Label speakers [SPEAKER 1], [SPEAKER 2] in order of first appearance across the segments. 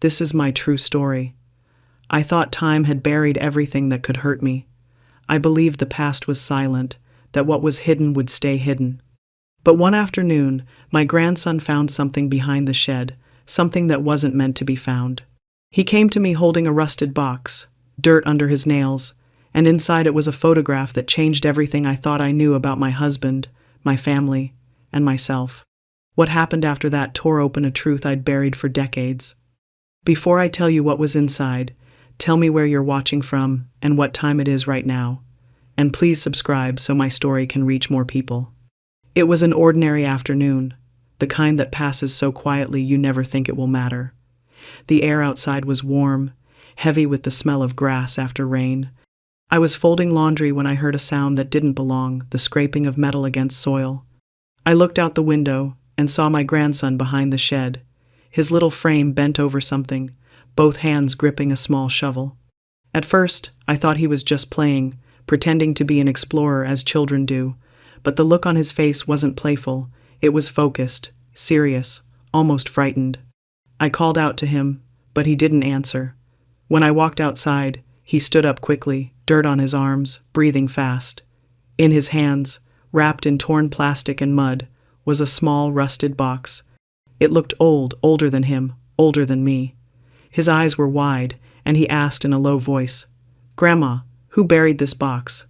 [SPEAKER 1] This is my true story. I thought time had buried everything that could hurt me. I believed the past was silent, that what was hidden would stay hidden. But one afternoon, my grandson found something behind the shed, something that wasn't meant to be found. He came to me holding a rusted box, dirt under his nails, and inside it was a photograph that changed everything I thought I knew about my husband, my family, and myself. What happened after that tore open a truth I'd buried for decades. Before I tell you what was inside, tell me where you're watching from and what time it is right now. And please subscribe so my story can reach more people. It was an ordinary afternoon, the kind that passes so quietly you never think it will matter. The air outside was warm, heavy with the smell of grass after rain. I was folding laundry when I heard a sound that didn't belong, the scraping of metal against soil. I looked out the window and saw my grandson behind the shed, his little frame bent over something, both hands gripping a small shovel. At first, I thought he was just playing, pretending to be an explorer as children do, but the look on his face wasn't playful, it was focused, serious, almost frightened. I called out to him, but he didn't answer. When I walked outside, he stood up quickly, dirt on his arms, breathing fast. In his hands, wrapped in torn plastic and mud, was a small rusted box. It looked old, older than him, older than me. His eyes were wide, and he asked in a low voice, "Grandma, who buried this box?"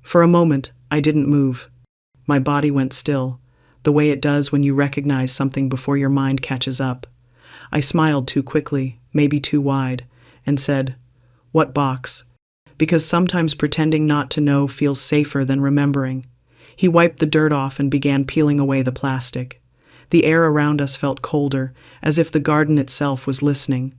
[SPEAKER 1] For a moment, I didn't move. My body went still, the way it does when you recognize something before your mind catches up. I smiled too quickly, maybe too wide, and said, "What box?" Because sometimes pretending not to know feels safer than remembering. He wiped the dirt off and began peeling away the plastic. The air around us felt colder, as if the garden itself was listening.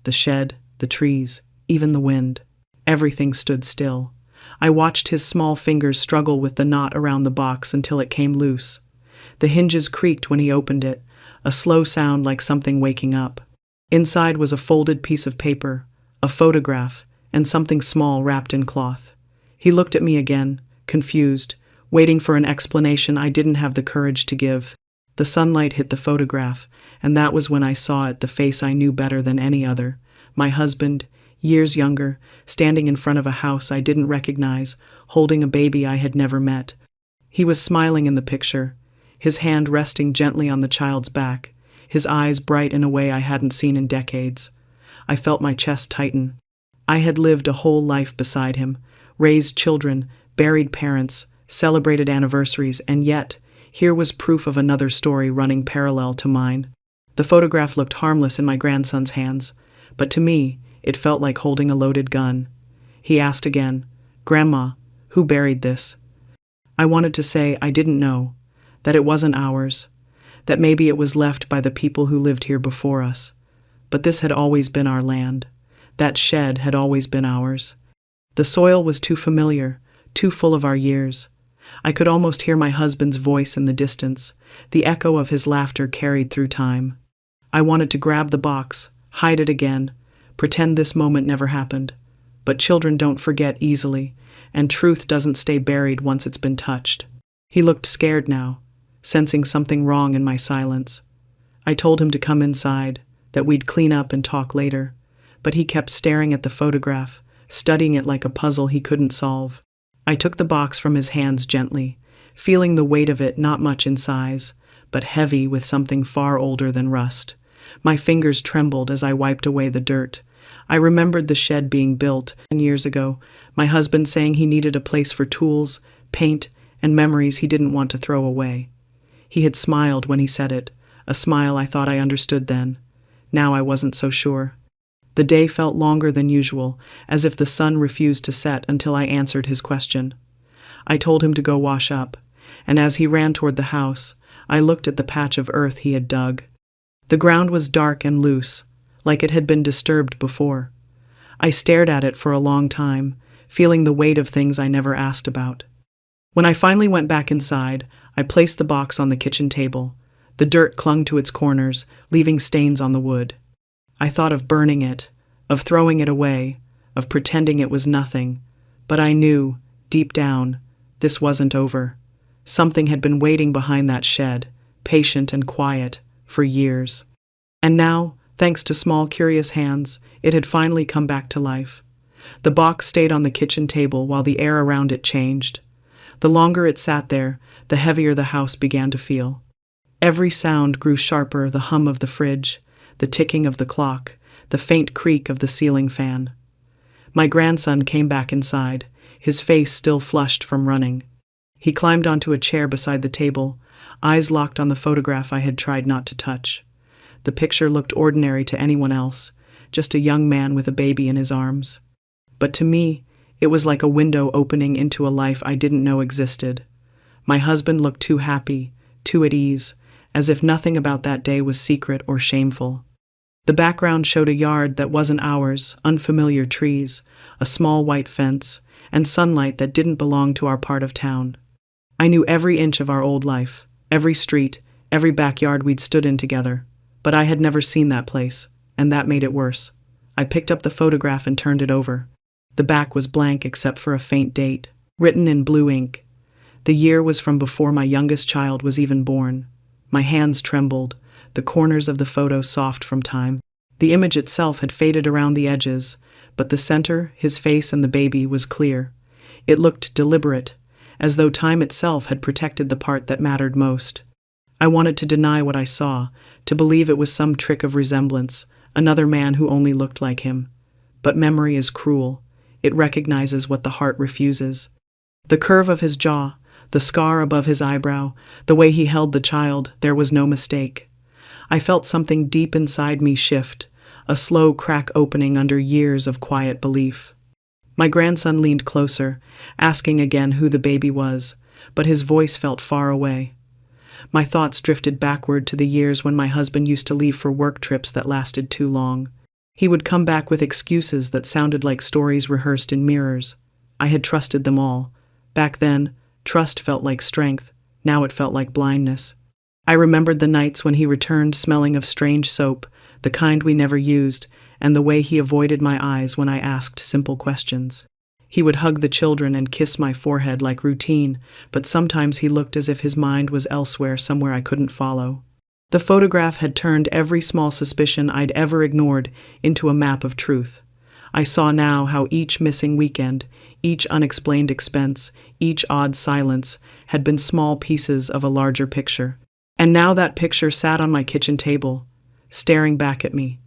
[SPEAKER 1] The shed, the trees, even the wind. Everything stood still. I watched his small fingers struggle with the knot around the box until it came loose. The hinges creaked when he opened it, a slow sound like something waking up. Inside was a folded piece of paper, a photograph, and something small wrapped in cloth. He looked at me again, confused, waiting for an explanation I didn't have the courage to give. The sunlight hit the photograph, and that was when I saw it, the face I knew better than any other. My husband, years younger, standing in front of a house I didn't recognize, holding a baby I had never met. He was smiling in the picture, his hand resting gently on the child's back, his eyes bright in a way I hadn't seen in decades. I felt my chest tighten. I had lived a whole life beside him, raised children, buried parents, celebrated anniversaries, and yet, here was proof of another story running parallel to mine. The photograph looked harmless in my grandson's hands, but to me, it felt like holding a loaded gun. He asked again, "Grandma, who buried this?" I wanted to say I didn't know, that it wasn't ours, that maybe it was left by the people who lived here before us. But this had always been our land. That shed had always been ours. The soil was too familiar, too full of our years. I could almost hear my husband's voice in the distance, the echo of his laughter carried through time. I wanted to grab the box, hide it again, pretend this moment never happened. But children don't forget easily, and truth doesn't stay buried once it's been touched. He looked scared now, sensing something wrong in my silence. I told him to come inside, that we'd clean up and talk later, but he kept staring at the photograph, studying it like a puzzle he couldn't solve. I took the box from his hands gently, feeling the weight of it not much in size, but heavy with something far older than rust. My fingers trembled as I wiped away the dirt. I remembered the shed being built 10 years ago, my husband saying he needed a place for tools, paint, and memories he didn't want to throw away. He had smiled when he said it, a smile I thought I understood then. Now I wasn't so sure. The day felt longer than usual, as if the sun refused to set until I answered his question. I told him to go wash up, and as he ran toward the house, I looked at the patch of earth he had dug. The ground was dark and loose, like it had been disturbed before. I stared at it for a long time, feeling the weight of things I never asked about. When I finally went back inside, I placed the box on the kitchen table. The dirt clung to its corners, leaving stains on the wood. I thought of burning it, of throwing it away, of pretending it was nothing, but I knew, deep down, this wasn't over. Something had been waiting behind that shed, patient and quiet, for years. And now, Thanks to small, curious hands, it had finally come back to life. The box stayed on the kitchen table while the air around it changed. The longer it sat there, the heavier the house began to feel. Every sound grew sharper: the hum of the fridge, the ticking of the clock, the faint creak of the ceiling fan. My grandson came back inside, his face still flushed from running. He climbed onto a chair beside the table, eyes locked on the photograph I had tried not to touch. The picture looked ordinary to anyone else, just a young man with a baby in his arms. But to me, it was like a window opening into a life I didn't know existed. My husband looked too happy, too at ease, as if nothing about that day was secret or shameful. The background showed a yard that wasn't ours, unfamiliar trees, a small white fence, and sunlight that didn't belong to our part of town. I knew every inch of our old life, every street, every backyard we'd stood in together, but I had never seen that place, and that made it worse. I picked up the photograph and turned it over. The back was blank except for a faint date, written in blue ink. The year was from before my youngest child was even born. My hands trembled, the corners of the photo soft from time. The image itself had faded around the edges, but the center, his face and the baby, was clear. It looked deliberate, as though time itself had protected the part that mattered most. I wanted to deny what I saw, to believe it was some trick of resemblance, another man who only looked like him. But memory is cruel. It recognizes what the heart refuses. The curve of his jaw, the scar above his eyebrow, the way he held the child, there was no mistake. I felt something deep inside me shift, a slow crack opening under years of quiet belief. My grandson leaned closer, asking again who the baby was, but his voice felt far away. My thoughts drifted backward to the years when my husband used to leave for work trips that lasted too long. He would come back with excuses that sounded like stories rehearsed in mirrors. I had trusted them all. Back then, trust felt like strength. Now it felt like blindness. I remembered the nights when he returned smelling of strange soap, the kind we never used, and the way he avoided my eyes when I asked simple questions. He would hug the children and kiss my forehead like routine, but sometimes he looked as if his mind was elsewhere, somewhere I couldn't follow. The photograph had turned every small suspicion I'd ever ignored into a map of truth. I saw now how each missing weekend, each unexplained expense, each odd silence had been small pieces of a larger picture. And now that picture sat on my kitchen table, staring back at me.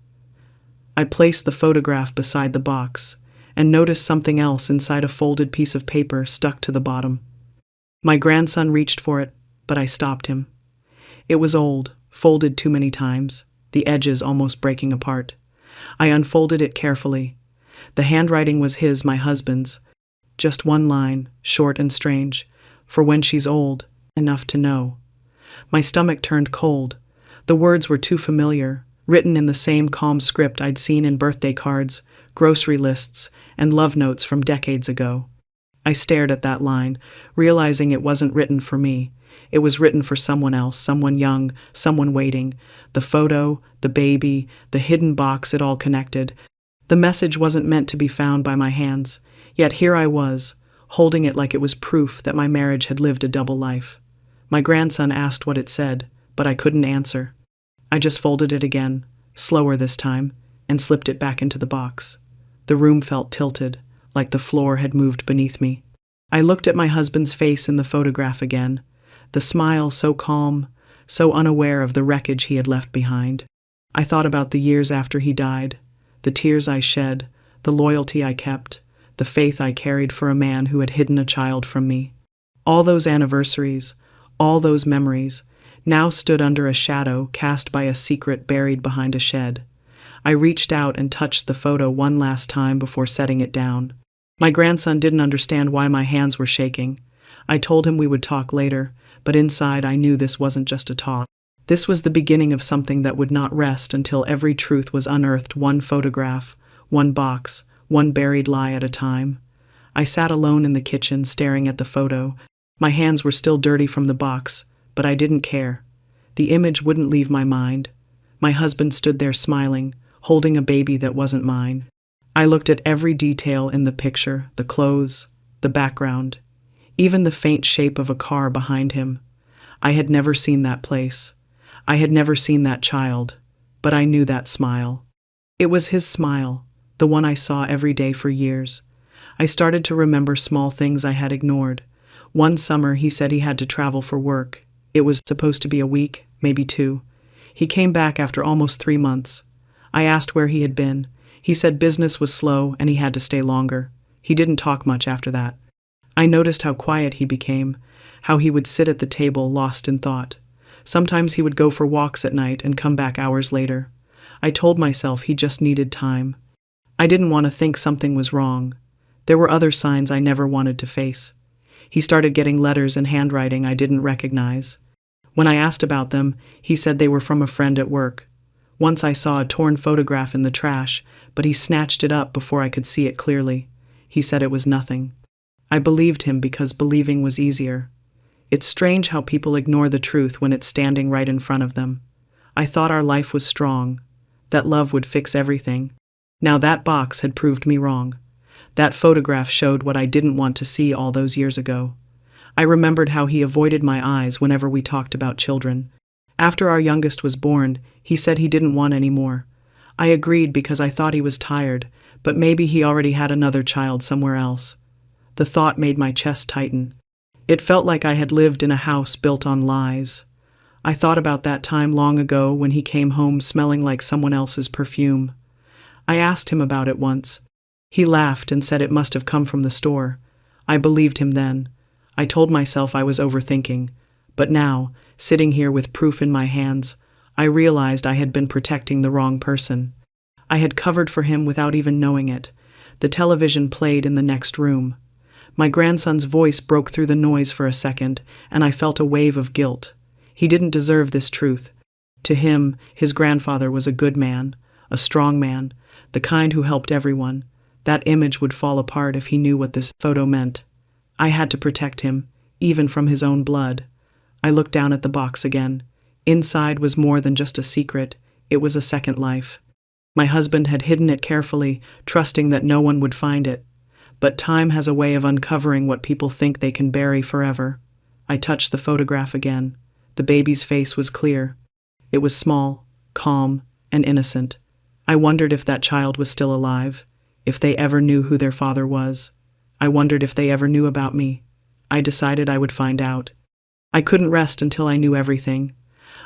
[SPEAKER 1] I placed the photograph beside the box and noticed something else inside a folded piece of paper stuck to the bottom. My grandson reached for it, but I stopped him. It was old, folded too many times, the edges almost breaking apart. I unfolded it carefully. The handwriting was his, my husband's. Just one line, short and strange, for when she's old, enough to know. My stomach turned cold. The words were too familiar, written in the same calm script I'd seen in birthday cards, grocery lists, and love notes from decades ago. I stared at that line, realizing it wasn't written for me. It was written for someone else, someone young, someone waiting. The photo, the baby, the hidden box, it all connected. The message wasn't meant to be found by my hands, yet here I was, holding it like it was proof that my marriage had lived a double life. My grandson asked what it said, but I couldn't answer. I just folded it again, slower this time, and slipped it back into the box. The room felt tilted, like the floor had moved beneath me. I looked at my husband's face in the photograph again, the smile so calm, so unaware of the wreckage he had left behind. I thought about the years after he died, the tears I shed, the loyalty I kept, the faith I carried for a man who had hidden a child from me. All those anniversaries, all those memories, now stood under a shadow cast by a secret buried behind a shed. I reached out and touched the photo one last time before setting it down. My grandson didn't understand why my hands were shaking. I told him we would talk later, but inside I knew this wasn't just a talk. This was the beginning of something that would not rest until every truth was unearthed, one photograph, one box, one buried lie at a time. I sat alone in the kitchen staring at the photo. My hands were still dirty from the box, but I didn't care. The image wouldn't leave my mind. My husband stood there smiling, holding a baby that wasn't mine. I looked at every detail in the picture, the clothes, the background, even the faint shape of a car behind him. I had never seen that place. I had never seen that child, but I knew that smile. It was his smile, the one I saw every day for years. I started to remember small things I had ignored. One summer, he said he had to travel for work. It was supposed to be a week, maybe 2. He came back after almost 3 months. I asked where he had been. He said business was slow and he had to stay longer. He didn't talk much after that. I noticed how quiet he became, how he would sit at the table lost in thought. Sometimes he would go for walks at night and come back hours later. I told myself he just needed time. I didn't want to think something was wrong. There were other signs I never wanted to face. He started getting letters and handwriting I didn't recognize. When I asked about them, he said they were from a friend at work. Once I saw a torn photograph in the trash, but he snatched it up before I could see it clearly. He said it was nothing. I believed him because believing was easier. It's strange how people ignore the truth when it's standing right in front of them. I thought our life was strong, that love would fix everything. Now that box had proved me wrong. That photograph showed what I didn't want to see all those years ago. I remembered how he avoided my eyes whenever we talked about children. After our youngest was born, he said he didn't want any more. I agreed because I thought he was tired, but maybe he already had another child somewhere else. The thought made my chest tighten. It felt like I had lived in a house built on lies. I thought about that time long ago when he came home smelling like someone else's perfume. I asked him about it once. He laughed and said it must have come from the store. I believed him then. I told myself I was overthinking. But now, sitting here with proof in my hands, I realized I had been protecting the wrong person. I had covered for him without even knowing it. The television played in the next room. My grandson's voice broke through the noise for a second, and I felt a wave of guilt. He didn't deserve this truth. To him, his grandfather was a good man, a strong man, the kind who helped everyone. That image would fall apart if he knew what this photo meant. I had to protect him, even from his own blood. I looked down at the box again. Inside was more than just a secret. It was a second life. My husband had hidden it carefully, trusting that no one would find it. But time has a way of uncovering what people think they can bury forever. I touched the photograph again. The baby's face was clear. It was small, calm, and innocent. I wondered if that child was still alive, if they ever knew who their father was. I wondered if they ever knew about me. I decided I would find out. I couldn't rest until I knew everything.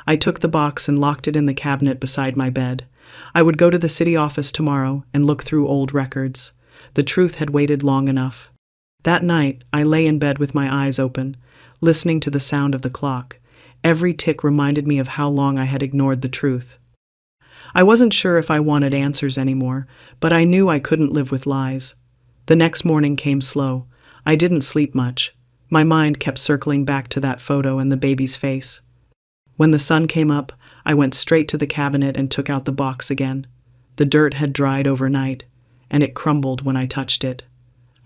[SPEAKER 1] I took the box and locked it in the cabinet beside my bed. I would go to the city office tomorrow and look through old records. The truth had waited long enough. That night, I lay in bed with my eyes open, listening to the sound of the clock. Every tick reminded me of how long I had ignored the truth. I wasn't sure if I wanted answers anymore, but I knew I couldn't live with lies. The next morning came slow. I didn't sleep much. My mind kept circling back to that photo and the baby's face. When the sun came up, I went straight to the cabinet and took out the box again. The dirt had dried overnight, and it crumbled when I touched it.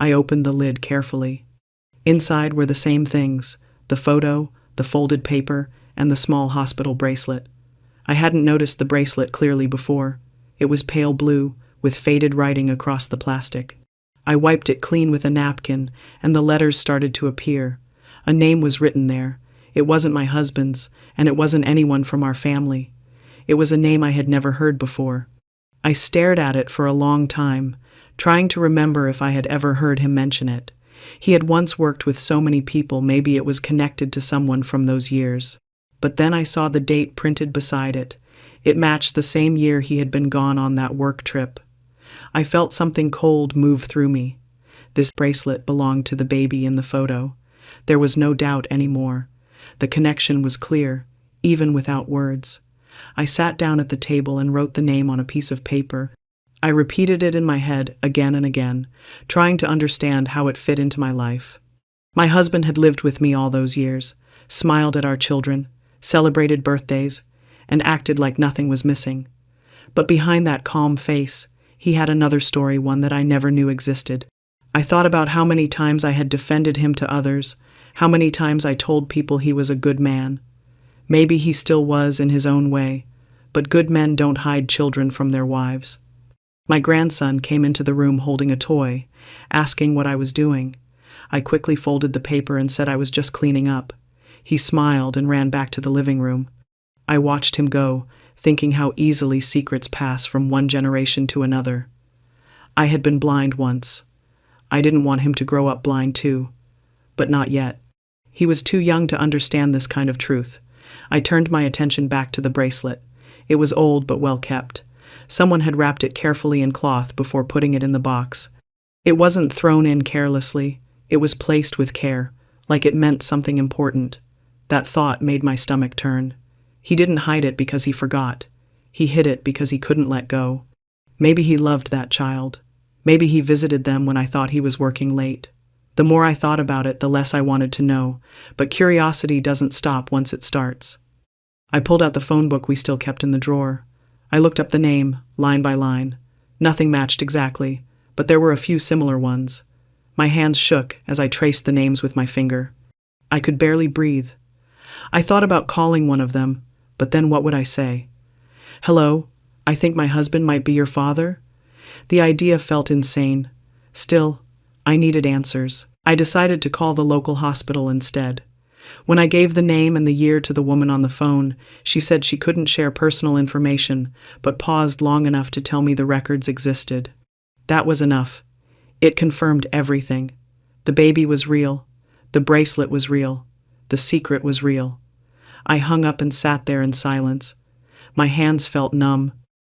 [SPEAKER 1] I opened the lid carefully. Inside were the same things: the photo, the folded paper, and the small hospital bracelet. I hadn't noticed the bracelet clearly before. It was pale blue, with faded writing across the plastic. I wiped it clean with a napkin, and the letters started to appear. A name was written there. It wasn't my husband's, and it wasn't anyone from our family. It was a name I had never heard before. I stared at it for a long time, trying to remember if I had ever heard him mention it. He had once worked with so many people, maybe it was connected to someone from those years. But then I saw the date printed beside it. It matched the same year he had been gone on that work trip. I felt something cold move through me. This bracelet belonged to the baby in the photo. There was no doubt anymore. The connection was clear, even without words. I sat down at the table and wrote the name on a piece of paper. I repeated it in my head again and again, trying to understand how it fit into my life. My husband had lived with me all those years, smiled at our children, celebrated birthdays, and acted like nothing was missing. But behind that calm face, he had another story, one that I never knew existed. I thought about how many times I had defended him to others, how many times I told people he was a good man. Maybe he still was in his own way, but good men don't hide children from their wives. My grandson came into the room holding a toy, asking what I was doing. I quickly folded the paper and said I was just cleaning up. He smiled and ran back to the living room. I watched him go, thinking how easily secrets pass from one generation to another. I had been blind once. I didn't want him to grow up blind too. But not yet. He was too young to understand this kind of truth. I turned my attention back to the bracelet. It was old but well kept. Someone had wrapped it carefully in cloth before putting it in the box. It wasn't thrown in carelessly. It was placed with care, like it meant something important. That thought made my stomach turn. He didn't hide it because he forgot. He hid it because he couldn't let go. Maybe he loved that child. Maybe he visited them when I thought he was working late. The more I thought about it, the less I wanted to know, but curiosity doesn't stop once it starts. I pulled out the phone book we still kept in the drawer. I looked up the name, line by line. Nothing matched exactly, but there were a few similar ones. My hands shook as I traced the names with my finger. I could barely breathe. I thought about calling one of them, but then what would I say? "Hello, I think my husband might be your father?" The idea felt insane. Still, I needed answers. I decided to call the local hospital instead. When I gave the name and the year to the woman on the phone, she said she couldn't share personal information, but paused long enough to tell me the records existed. That was enough. It confirmed everything. The baby was real. The bracelet was real. The secret was real. I hung up and sat there in silence. My hands felt numb.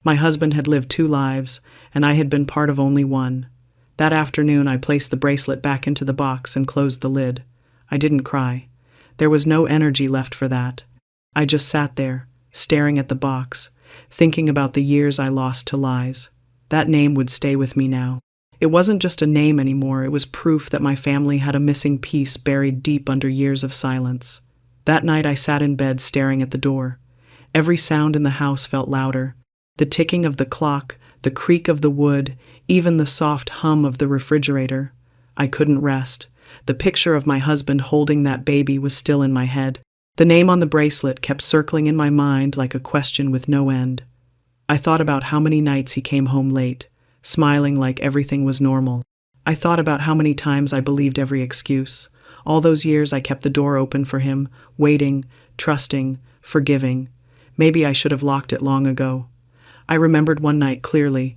[SPEAKER 1] My husband had lived 2 lives, and I had been part of only one. That afternoon I placed the bracelet back into the box and closed the lid. I didn't cry. There was no energy left for that. I just sat there, staring at the box, thinking about the years I lost to lies. That name would stay with me now. It wasn't just a name anymore, it was proof that my family had a missing piece buried deep under years of silence. That night I sat in bed staring at the door. Every sound in the house felt louder. The ticking of the clock, the creak of the wood, even the soft hum of the refrigerator. I couldn't rest. The picture of my husband holding that baby was still in my head. The name on the bracelet kept circling in my mind like a question with no end. I thought about how many nights he came home late, smiling like everything was normal. I thought about how many times I believed every excuse. All those years I kept the door open for him, waiting, trusting, forgiving. Maybe I should have locked it long ago. I remembered one night clearly.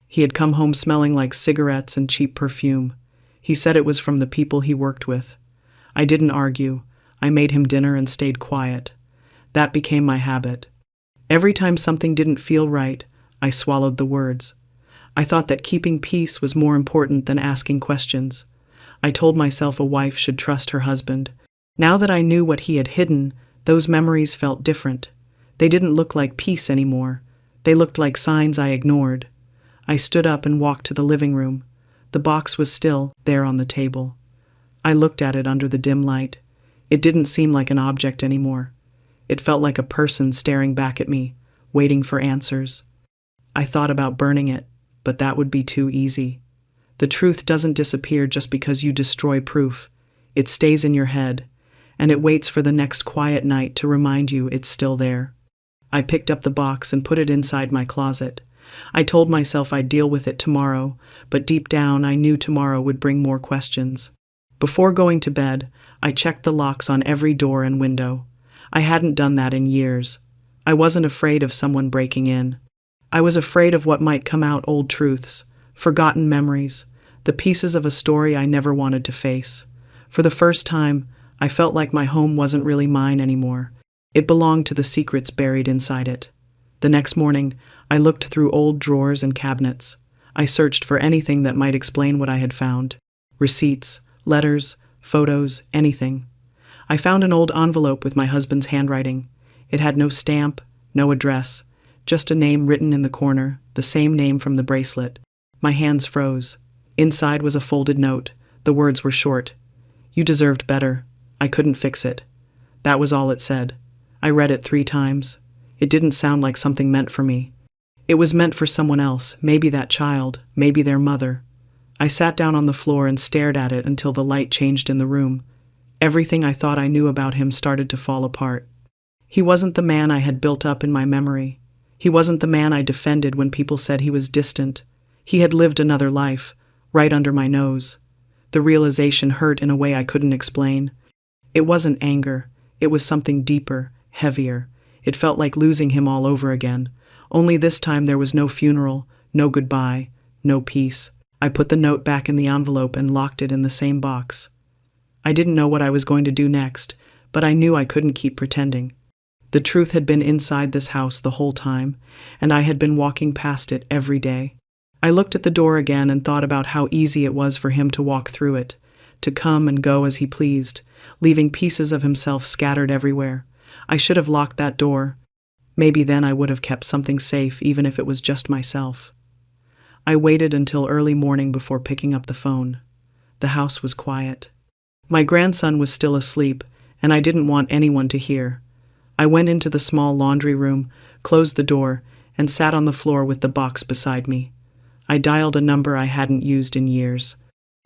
[SPEAKER 1] He had come home smelling like cigarettes and cheap perfume. He said it was from the people he worked with. I didn't argue. I made him dinner and stayed quiet. That became my habit. Every time something didn't feel right, I swallowed the words. I thought that keeping peace was more important than asking questions. I told myself a wife should trust her husband. Now that I knew what he had hidden, those memories felt different. They didn't look like peace anymore. They looked like signs I ignored. I stood up and walked to the living room. The box was still there on the table. I looked at it under the dim light. It didn't seem like an object anymore. It felt like a person staring back at me, waiting for answers. I thought about burning it, but that would be too easy. The truth doesn't disappear just because you destroy proof. It stays in your head, and it waits for the next quiet night to remind you it's still there. I picked up the box and put it inside my closet. I told myself I'd deal with it tomorrow, but deep down I knew tomorrow would bring more questions. Before going to bed, I checked the locks on every door and window. I hadn't done that in years. I wasn't afraid of someone breaking in. I was afraid of what might come out: old truths, forgotten memories, the pieces of a story I never wanted to face. For the first time, I felt like my home wasn't really mine anymore. It belonged to the secrets buried inside it. The next morning, I looked through old drawers and cabinets. I searched for anything that might explain what I had found. Receipts, letters, photos, anything. I found an old envelope with my husband's handwriting. It had no stamp, no address, just a name written in the corner, the same name from the bracelet. My hands froze. Inside was a folded note. The words were short. "You deserved better. I couldn't fix it." That was all it said. I read it 3 times. It didn't sound like something meant for me. It was meant for someone else, maybe that child, maybe their mother. I sat down on the floor and stared at it until the light changed in the room. Everything I thought I knew about him started to fall apart. He wasn't the man I had built up in my memory. He wasn't the man I defended when people said he was distant. He had lived another life, right under my nose. The realization hurt in a way I couldn't explain. It wasn't anger. It was something deeper, heavier. It felt like losing him all over again. Only this time there was no funeral, no goodbye, no peace. I put the note back in the envelope and locked it in the same box. I didn't know what I was going to do next, but I knew I couldn't keep pretending. The truth had been inside this house the whole time, and I had been walking past it every day. I looked at the door again and thought about how easy it was for him to walk through it, to come and go as he pleased, leaving pieces of himself scattered everywhere. I should have locked that door. Maybe then I would have kept something safe, even if it was just myself. I waited until early morning before picking up the phone. The house was quiet. My grandson was still asleep, and I didn't want anyone to hear. I went into the small laundry room, closed the door, and sat on the floor with the box beside me. I dialed a number I hadn't used in years.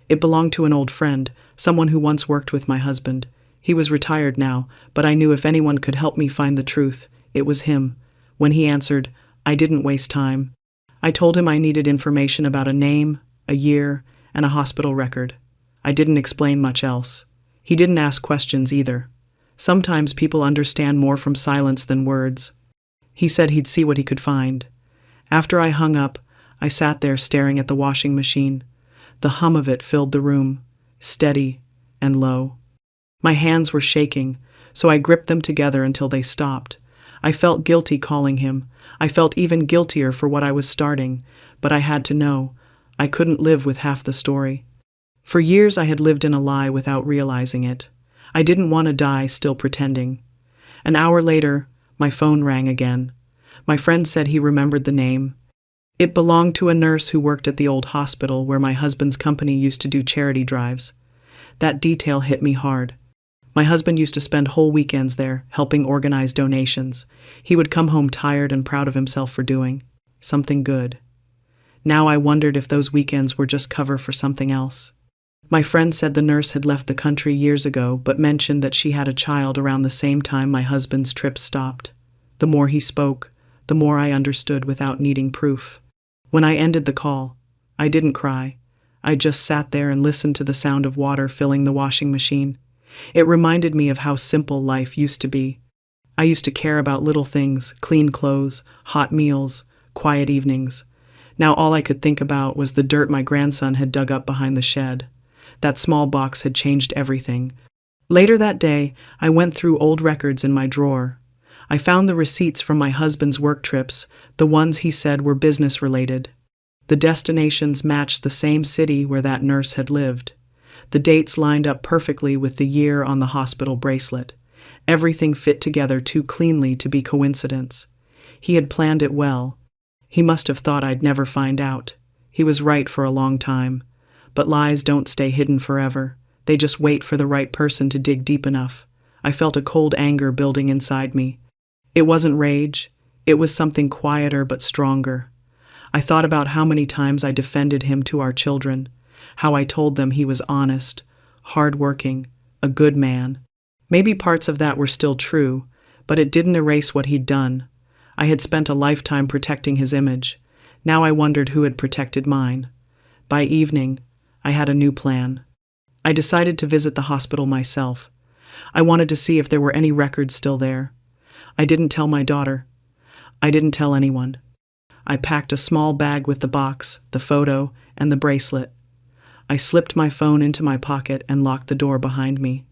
[SPEAKER 1] It belonged to an old friend, someone who once worked with my husband. He was retired now, but I knew if anyone could help me find the truth, it was him. When he answered, I didn't waste time. I told him I needed information about a name, a year, and a hospital record. I didn't explain much else. He didn't ask questions either. Sometimes people understand more from silence than words. He said he'd see what he could find. After I hung up, I sat there staring at the washing machine. The hum of it filled the room, steady and low. My hands were shaking, so I gripped them together until they stopped. I felt guilty calling him. I felt even guiltier for what I was starting, but I had to know. I couldn't live with half the story. For years I had lived in a lie without realizing it. I didn't want to die still pretending. An hour later, my phone rang again. My friend said he remembered the name. It belonged to a nurse who worked at the old hospital where my husband's company used to do charity drives. That detail hit me hard. My husband used to spend whole weekends there, helping organize donations. He would come home tired and proud of himself for doing something good. Now I wondered if those weekends were just cover for something else. My friend said the nurse had left the country years ago, but mentioned that she had a child around the same time my husband's trip stopped. The more he spoke, the more I understood without needing proof. When I ended the call, I didn't cry. I just sat there and listened to the sound of water filling the washing machine. It reminded me of how simple life used to be. I used to care about little things, clean clothes, hot meals, quiet evenings. Now all I could think about was the dirt my grandson had dug up behind the shed. That small box had changed everything. Later that day, I went through old records in my drawer. I found the receipts from my husband's work trips, the ones he said were business-related. The destinations matched the same city where that nurse had lived. The dates lined up perfectly with the year on the hospital bracelet. Everything fit together too cleanly to be coincidence. He had planned it well. He must have thought I'd never find out. He was right for a long time. But lies don't stay hidden forever. They just wait for the right person to dig deep enough. I felt a cold anger building inside me. It wasn't rage. It was something quieter but stronger. I thought about how many times I defended him to our children, how I told them he was honest, hard-working, a good man. Maybe parts of that were still true, but it didn't erase what he'd done. I had spent a lifetime protecting his image. Now I wondered who had protected mine. By evening, I had a new plan. I decided to visit the hospital myself. I wanted to see if there were any records still there. I didn't tell my daughter. I didn't tell anyone. I packed a small bag with the box, the photo, and the bracelet. I slipped my phone into my pocket and locked the door behind me.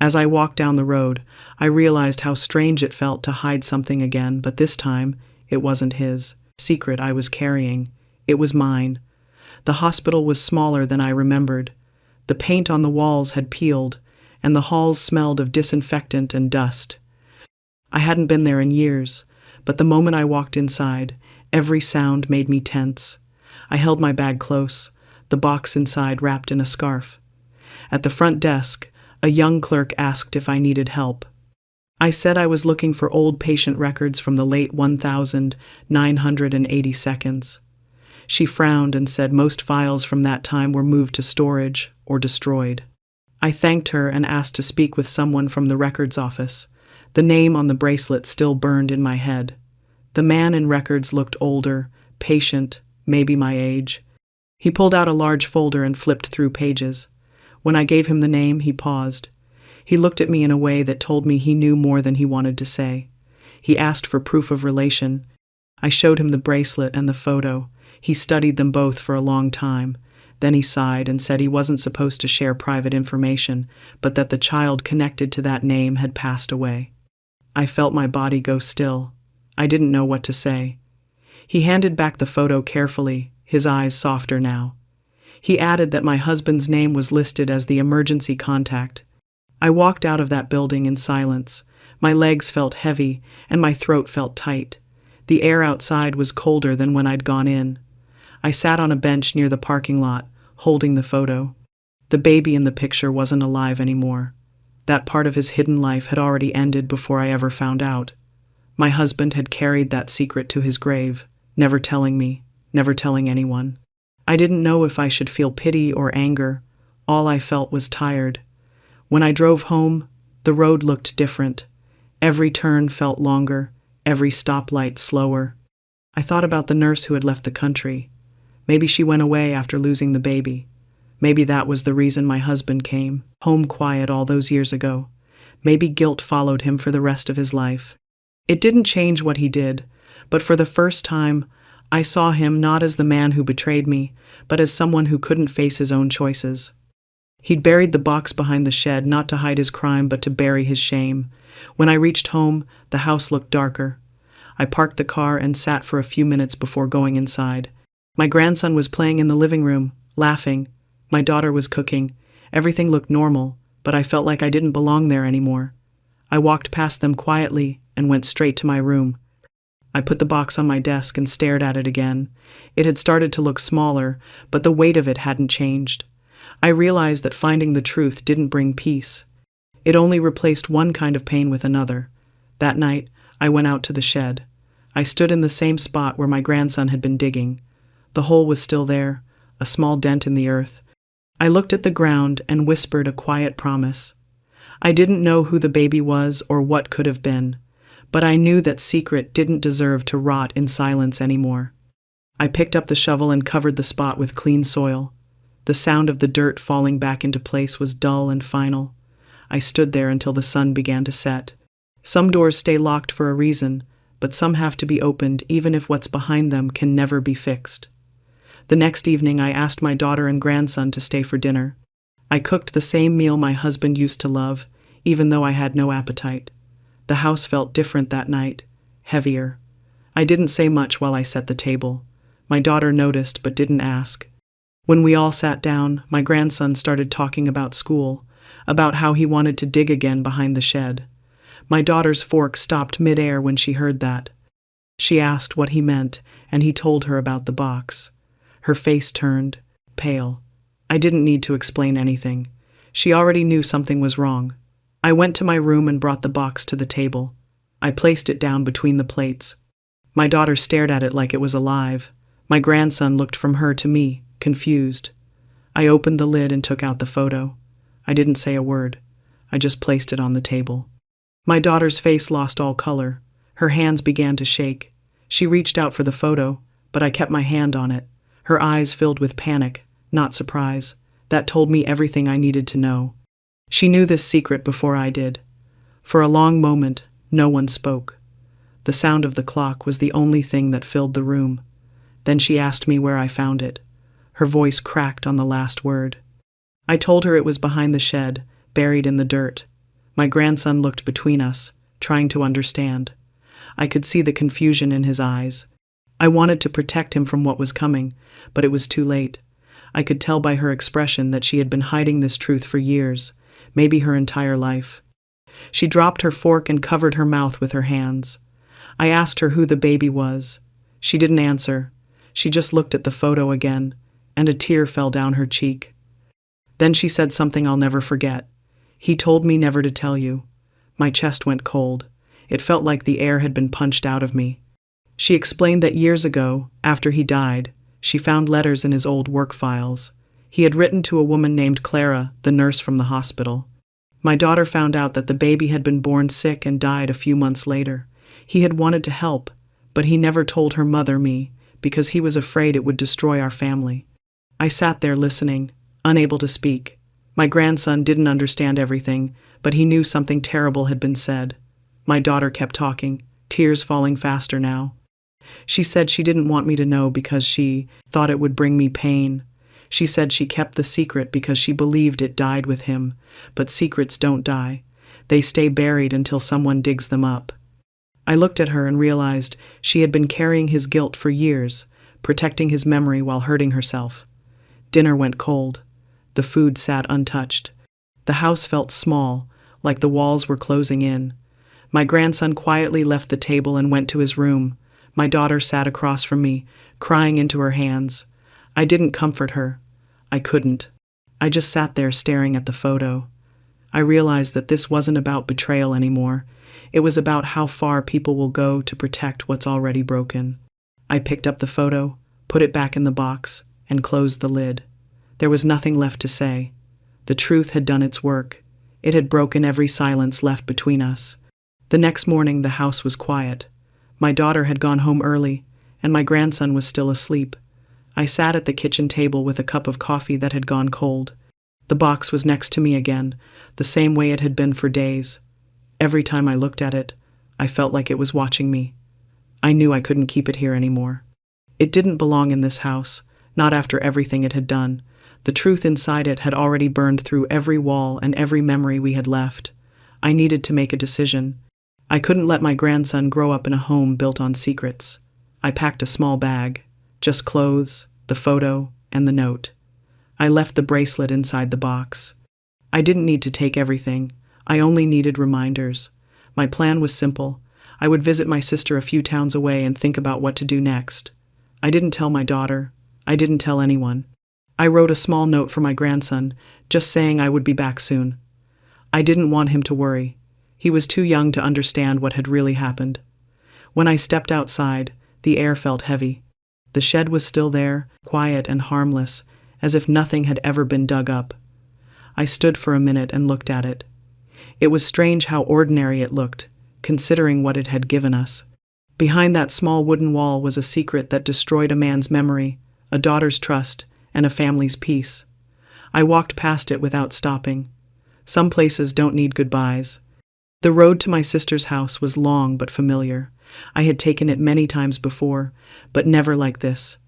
[SPEAKER 1] As I walked down the road, I realized how strange it felt to hide something again, but this time, it wasn't his secret I was carrying. It was mine. The hospital was smaller than I remembered. The paint on the walls had peeled, and the halls smelled of disinfectant and dust. I hadn't been there in years, but the moment I walked inside, every sound made me tense. I held my bag close, the box inside wrapped in a scarf. At the front desk, a young clerk asked if I needed help. I said I was looking for old patient records from the late 1982. She frowned and said most files from that time were moved to storage or destroyed. I thanked her and asked to speak with someone from the records office. The name on the bracelet still burned in my head. The man in records looked older, patient, maybe my age. He pulled out a large folder and flipped through pages. When I gave him the name, he paused. He looked at me in a way that told me he knew more than he wanted to say. He asked for proof of relation. I showed him the bracelet and the photo. He studied them both for a long time. Then he sighed and said he wasn't supposed to share private information, but that the child connected to that name had passed away. I felt my body go still. I didn't know what to say. He handed back the photo carefully, his eyes softer now. He added that my husband's name was listed as the emergency contact. I walked out of that building in silence. My legs felt heavy, and my throat felt tight. The air outside was colder than when I'd gone in. I sat on a bench near the parking lot, holding the photo. The baby in the picture wasn't alive anymore. That part of his hidden life had already ended before I ever found out. My husband had carried that secret to his grave, never telling me, never telling anyone. I didn't know if I should feel pity or anger. All I felt was tired. When I drove home, the road looked different. Every turn felt longer, every stoplight slower. I thought about the nurse who had left the country. Maybe she went away after losing the baby. Maybe that was the reason my husband came home quiet all those years ago. Maybe guilt followed him for the rest of his life. It didn't change what he did, but for the first time, I saw him not as the man who betrayed me, but as someone who couldn't face his own choices. He'd buried the box behind the shed not to hide his crime but to bury his shame. When I reached home, the house looked darker. I parked the car and sat for a few minutes before going inside. My grandson was playing in the living room, laughing. My daughter was cooking. Everything looked normal, but I felt like I didn't belong there anymore. I walked past them quietly and went straight to my room. I put the box on my desk and stared at it again. It had started to look smaller, but the weight of it hadn't changed. I realized that finding the truth didn't bring peace. It only replaced one kind of pain with another. That night, I went out to the shed. I stood in the same spot where my grandson had been digging. The hole was still there, a small dent in the earth. I looked at the ground and whispered a quiet promise. I didn't know who the baby was or what could have been, but I knew that secret didn't deserve to rot in silence anymore. I picked up the shovel and covered the spot with clean soil. The sound of the dirt falling back into place was dull and final. I stood there until the sun began to set. Some doors stay locked for a reason, but some have to be opened even if what's behind them can never be fixed. The next evening I asked my daughter and grandson to stay for dinner. I cooked the same meal my husband used to love, even though I had no appetite. The house felt different that night, heavier. I didn't say much while I set the table. My daughter noticed but didn't ask. When we all sat down, my grandson started talking about school, about how he wanted to dig again behind the shed. My daughter's fork stopped mid-air when she heard that. She asked what he meant, and he told her about the box. Her face turned, pale. I didn't need to explain anything. She already knew something was wrong. I went to my room and brought the box to the table. I placed it down between the plates. My daughter stared at it like it was alive. My grandson looked from her to me, confused. I opened the lid and took out the photo. I didn't say a word. I just placed it on the table. My daughter's face lost all color. Her hands began to shake. She reached out for the photo, but I kept my hand on it. Her eyes filled with panic, not surprise. That told me everything I needed to know. She knew this secret before I did. For a long moment, no one spoke. The sound of the clock was the only thing that filled the room. Then she asked me where I found it. Her voice cracked on the last word. I told her it was behind the shed, buried in the dirt. My grandson looked between us, trying to understand. I could see the confusion in his eyes. I wanted to protect him from what was coming, but it was too late. I could tell by her expression that she had been hiding this truth for years, maybe her entire life. She dropped her fork and covered her mouth with her hands. I asked her who the baby was. She didn't answer. She just looked at the photo again, and a tear fell down her cheek. Then she said something I'll never forget. He told me never to tell you. My chest went cold. It felt like the air had been punched out of me. She explained that years ago, after he died, she found letters in his old work files. He had written to a woman named Clara, the nurse from the hospital. My daughter found out that the baby had been born sick and died a few months later. He had wanted to help, but he never told her mother, me, because he was afraid it would destroy our family. I sat there listening, unable to speak. My grandson didn't understand everything, but he knew something terrible had been said. My daughter kept talking. tears falling faster now. She said she didn't want me to know because she thought it would bring me pain. She said she kept the secret because she believed it died with him, but secrets don't die. They stay buried until someone digs them up. I looked at her and realized she had been carrying his guilt for years, protecting his memory while hurting herself. Dinner went cold. The food sat untouched. The house felt small, like the walls were closing in. My grandson quietly left the table and went to his room. My daughter sat across from me, crying into her hands. I didn't comfort her. I couldn't. I just sat there staring at the photo. I realized that this wasn't about betrayal anymore. It was about how far people will go to protect what's already broken. I picked up the photo, put it back in the box, and closed the lid. There was nothing left to say. The truth had done its work. It had broken every silence left between us. The next morning, the house was quiet. My daughter had gone home early, and my grandson was still asleep. I sat at the kitchen table with a cup of coffee that had gone cold. The box was next to me again, the same way it had been for days. Every time I looked at it, I felt like it was watching me. I knew I couldn't keep it here anymore. It didn't belong in this house, not after everything it had done. The truth inside it had already burned through every wall and every memory we had left. I needed to make a decision. I couldn't let my grandson grow up in a home built on secrets. I packed a small bag, just clothes, the photo, and the note. I left the bracelet inside the box. I didn't need to take everything. I only needed reminders. My plan was simple. I would visit my sister a few towns away and think about what to do next. I didn't tell my daughter. I didn't tell anyone. I wrote a small note for my grandson, just saying I would be back soon. I didn't want him to worry. He was too young to understand what had really happened. When I stepped outside, the air felt heavy. The shed was still there, quiet and harmless, as if nothing had ever been dug up. I stood for a minute and looked at it. It was strange how ordinary it looked, considering what it had given us. Behind that small wooden wall was a secret that destroyed a man's memory, a daughter's trust, and a family's peace. I walked past it without stopping. Some places don't need goodbyes. The road to my sister's house was long but familiar. I had taken it many times before, but never like this.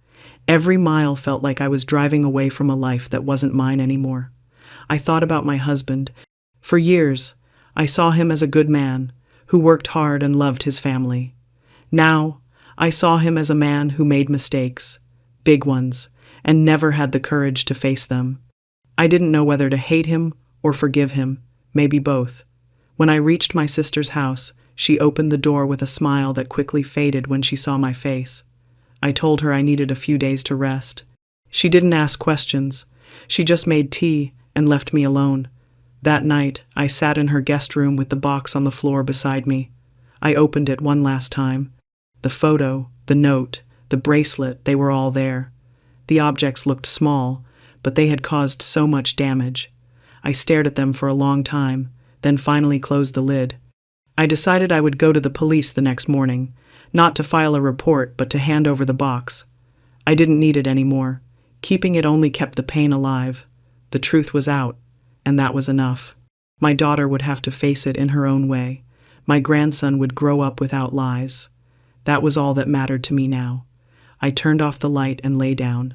[SPEAKER 1] Every mile felt like I was driving away from a life that wasn't mine anymore. I thought about my husband. For years, I saw him as a good man who worked hard and loved his family. Now, I saw him as a man who made mistakes, big ones, and never had the courage to face them. I didn't know whether to hate him or forgive him, maybe both. When I reached my sister's house, she opened the door with a smile that quickly faded when she saw my face. I told her I needed a few days to rest. She didn't ask questions. She just made tea and left me alone. That night, I sat in her guest room with the box on the floor beside me. I opened it one last time. The photo, the note, the bracelet, they were all there. The objects looked small, but they had caused so much damage. I stared at them for a long time, then finally closed the lid. I decided I would go to the police the next morning, not to file a report but to hand over the box. I didn't need it anymore. Keeping it only kept the pain alive. The truth was out, and that was enough. My daughter would have to face it in her own way. My grandson would grow up without lies. That was all that mattered to me now. I turned off the light and lay down.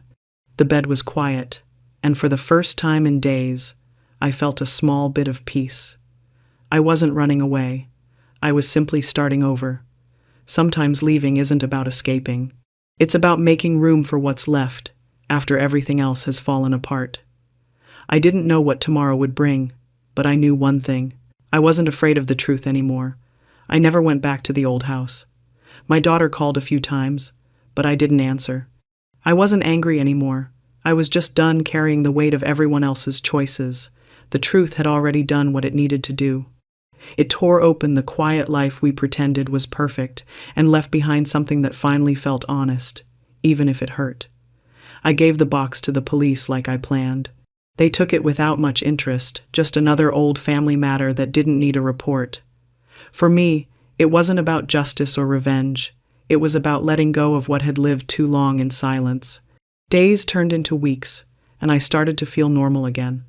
[SPEAKER 1] The bed was quiet, and for the first time in days, I felt a small bit of peace. I wasn't running away. I was simply starting over. Sometimes leaving isn't about escaping. It's about making room for what's left after everything else has fallen apart. I didn't know what tomorrow would bring, but I knew one thing. I wasn't afraid of the truth anymore. I never went back to the old house. My daughter called a few times, but I didn't answer. I wasn't angry anymore. I was just done carrying the weight of everyone else's choices. The truth had already done what it needed to do. It tore open the quiet life we pretended was perfect and left behind something that finally felt honest, even if it hurt. I gave the box to the police like I planned. They took it without much interest, just another old family matter that didn't need a report. For me, it wasn't about justice or revenge. It was about letting go of what had lived too long in silence. Days turned into weeks, and I started to feel normal again.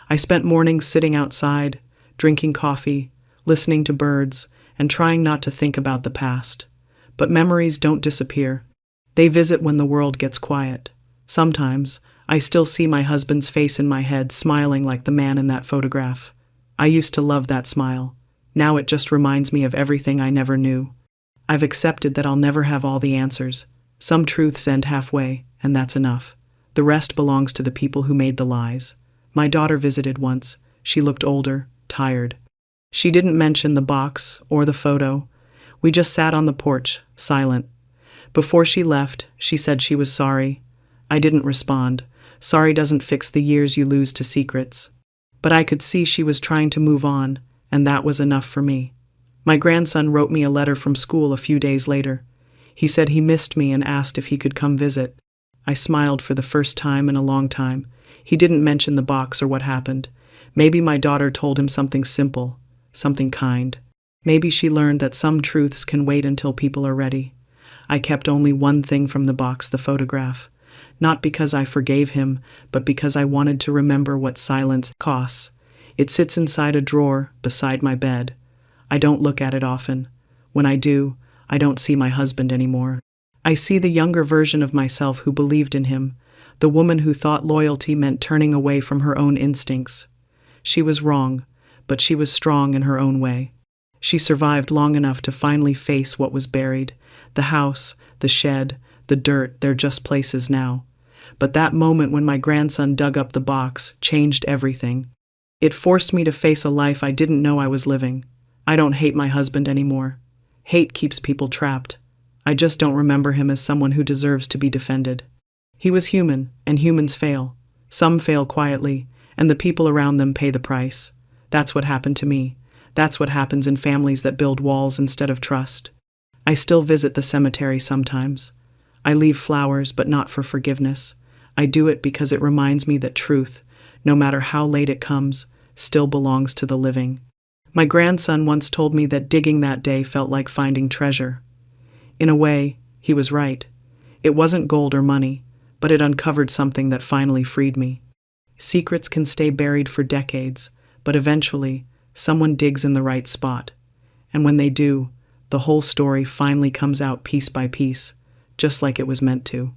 [SPEAKER 1] I spent mornings sitting outside, drinking coffee, listening to birds, and trying not to think about the past. But memories don't disappear. They visit when the world gets quiet. Sometimes, I still see my husband's face in my head, smiling like the man in that photograph. I used to love that smile. Now it just reminds me of everything I never knew. I've accepted that I'll never have all the answers. Some truths end halfway, and that's enough. The rest belongs to the people who made the lies. My daughter visited once. She looked older, tired. She didn't mention the box or the photo. We just sat on the porch, silent. Before she left, she said she was sorry. I didn't respond. Sorry doesn't fix the years you lose to secrets. But I could see she was trying to move on, and that was enough for me. My grandson wrote me a letter from school a few days later. He said he missed me and asked if he could come visit. I smiled for the first time in a long time. He didn't mention the box or what happened. Maybe my daughter told him something simple, something kind. Maybe she learned that some truths can wait until people are ready. I kept only one thing from the box, the photograph. Not because I forgave him, but because I wanted to remember what silence costs. It sits inside a drawer beside my bed. I don't look at it often. When I do, I don't see my husband anymore. I see the younger version of myself who believed in him, the woman who thought loyalty meant turning away from her own instincts. She was wrong, but she was strong in her own way. She survived long enough to finally face what was buried. The house, the shed, the dirt, they're just places now. But that moment when my grandson dug up the box changed everything. It forced me to face a life I didn't know I was living. I don't hate my husband anymore. Hate keeps people trapped. I just don't remember him as someone who deserves to be defended. He was human, and humans fail. Some fail quietly, and the people around them pay the price. That's what happened to me. That's what happens in families that build walls instead of trust. I still visit the cemetery sometimes. I leave flowers, but not for forgiveness. I do it because it reminds me that truth, no matter how late it comes, still belongs to the living. My grandson once told me that digging that day felt like finding treasure. In a way, he was right. It wasn't gold or money, but it uncovered something that finally freed me. Secrets can stay buried for decades, but eventually, someone digs in the right spot. And when they do, the whole story finally comes out piece by piece, just like it was meant to.